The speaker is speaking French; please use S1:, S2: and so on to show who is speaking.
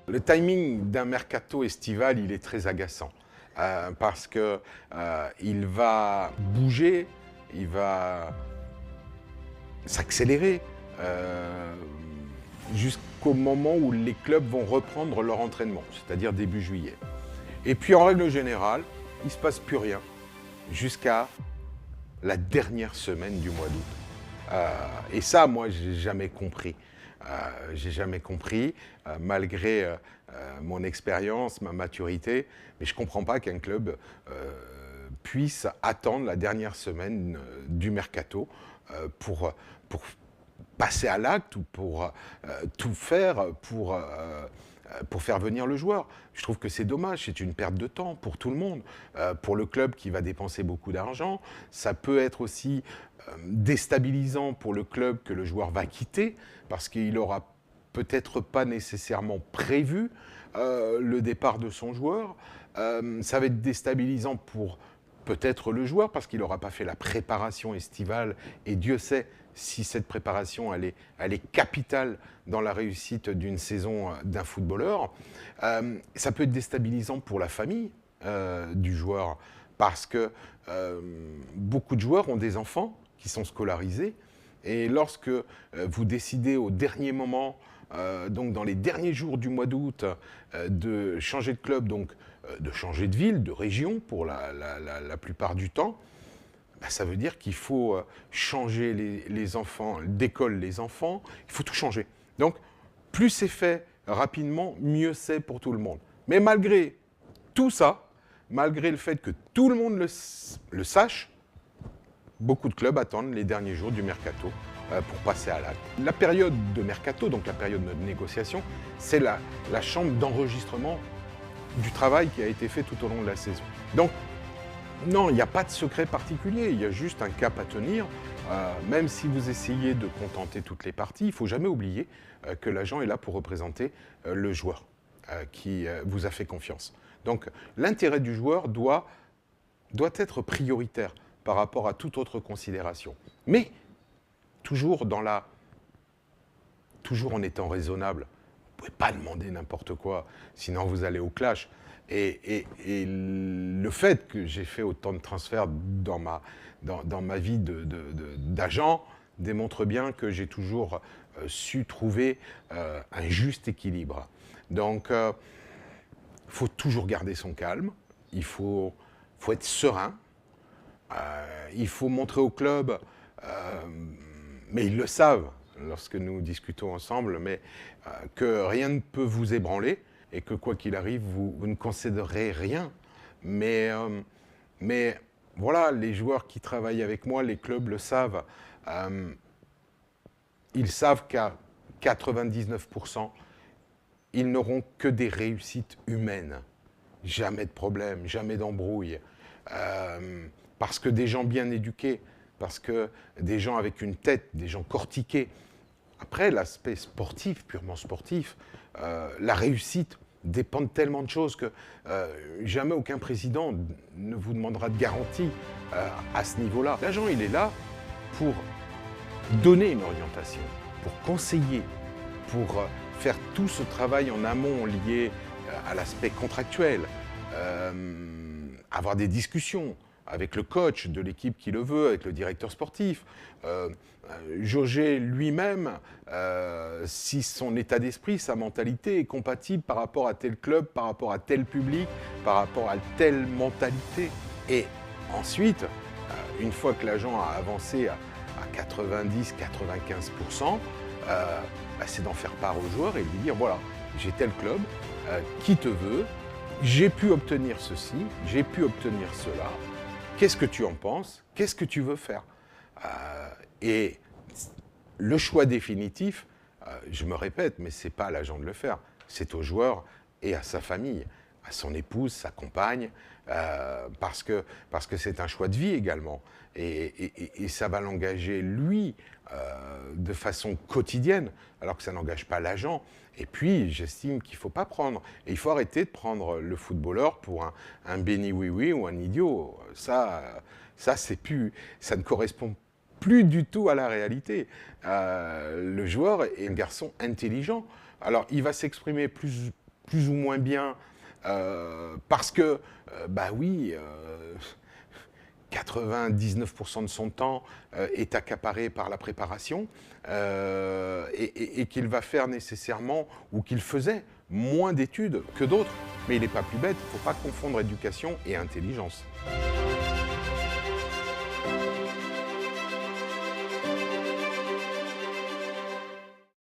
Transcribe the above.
S1: Le timing d'un mercato estival, il est très agaçant. Parce que il va bouger, il va s'accélérer jusqu'au moment où les clubs vont reprendre leur entraînement, c'est-à-dire début juillet. Et puis en règle générale, il ne se passe plus rien jusqu'à la dernière semaine du mois d'août. Et ça, moi, j'ai jamais compris. J'ai jamais compris, malgré mon expérience, ma maturité, mais je ne comprends pas qu'un club puisse attendre la dernière semaine du mercato pour passer à l'acte ou pour tout faire pour faire venir le joueur. Je trouve que c'est dommage, c'est une perte de temps pour tout le monde, pour le club qui va dépenser beaucoup d'argent. Ça peut être aussi déstabilisant pour le club que le joueur va quitter, parce qu'il n'aura peut-être pas nécessairement prévu le départ de son joueur. Ça va être déstabilisant pour peut-être le joueur, parce qu'il n'aura pas fait la préparation estivale, et Dieu sait si cette préparation elle est capitale dans la réussite d'une saison d'un footballeur. Ça peut être déstabilisant pour la famille du joueur, parce que beaucoup de joueurs ont des enfants qui sont scolarisés, et lorsque vous décidez au dernier moment, donc dans les derniers jours du mois d'août, de changer de club, donc de changer de ville, de région pour la plupart du temps, bah, ça veut dire qu'il faut changer les enfants, d'école les enfants, il faut tout changer. Donc, plus c'est fait rapidement, mieux c'est pour tout le monde. Mais malgré tout ça, malgré le fait que tout le monde le sache, beaucoup de clubs attendent les derniers jours du mercato pour passer à l'acte. La période de mercato, donc la période de négociation, c'est la chambre d'enregistrement du travail qui a été fait tout au long de la saison. Donc, non, il n'y a pas de secret particulier, il y a juste un cap à tenir. Même si vous essayez de contenter toutes les parties, il ne faut jamais oublier que l'agent est là pour représenter le joueur qui vous a fait confiance. Donc l'intérêt du joueur doit être prioritaire par rapport à toute autre considération. Mais toujours en étant raisonnable. Vous ne pouvez pas demander n'importe quoi, sinon vous allez au clash. Et le fait que j'ai fait autant de transferts dans ma vie d'agent démontre bien que j'ai toujours su trouver un juste équilibre. Donc, il faut toujours garder son calme, il faut être serein, il faut montrer au club, mais ils le savent lorsque nous discutons ensemble, mais que rien ne peut vous ébranler, et que quoi qu'il arrive, vous ne concéderez rien. Mais voilà, les joueurs qui travaillent avec moi, les clubs le savent. Ils savent qu'à 99%, ils n'auront que des réussites humaines. Jamais de problème, jamais d'embrouille. Parce que des gens bien éduqués, parce que des gens avec une tête, des gens cortiqués. Après, l'aspect sportif, purement sportif, la réussite dépend de tellement de choses que jamais aucun président ne vous demandera de garantie à ce niveau-là. L'agent, il est là pour donner une orientation, pour conseiller, pour faire tout ce travail en amont lié à l'aspect contractuel, avoir des discussions avec le coach de l'équipe qui le veut, avec le directeur sportif, jauger lui-même si son état d'esprit, sa mentalité est compatible par rapport à tel club, par rapport à tel public, par rapport à telle mentalité. Et ensuite, une fois que l'agent a avancé à 90-95%, c'est d'en faire part au joueur et lui dire, voilà, j'ai tel club, qui te veut, j'ai pu obtenir ceci, j'ai pu obtenir cela, qu'est-ce que tu en penses, qu'est-ce que tu veux faire et le choix définitif, je me répète, mais ce n'est pas à l'agent de le faire, c'est au joueur et à sa famille, à son épouse, sa compagne, parce que c'est un choix de vie également. Et ça va l'engager, lui, de façon quotidienne, alors que ça n'engage pas l'agent. Et puis, j'estime qu'il ne faut pas prendre. Et il faut arrêter de prendre le footballeur pour un béni-oui-oui ou un idiot. Ça ne correspond plus du tout à la réalité. Le joueur est un garçon intelligent. Alors, il va s'exprimer plus plus ou moins bien, parce que, bah oui, 99% de son temps est accaparé par la préparation, et qu'il va faire nécessairement, ou qu'il faisait, moins d'études que d'autres. Mais il n'est pas plus bête, il ne faut pas confondre éducation et intelligence.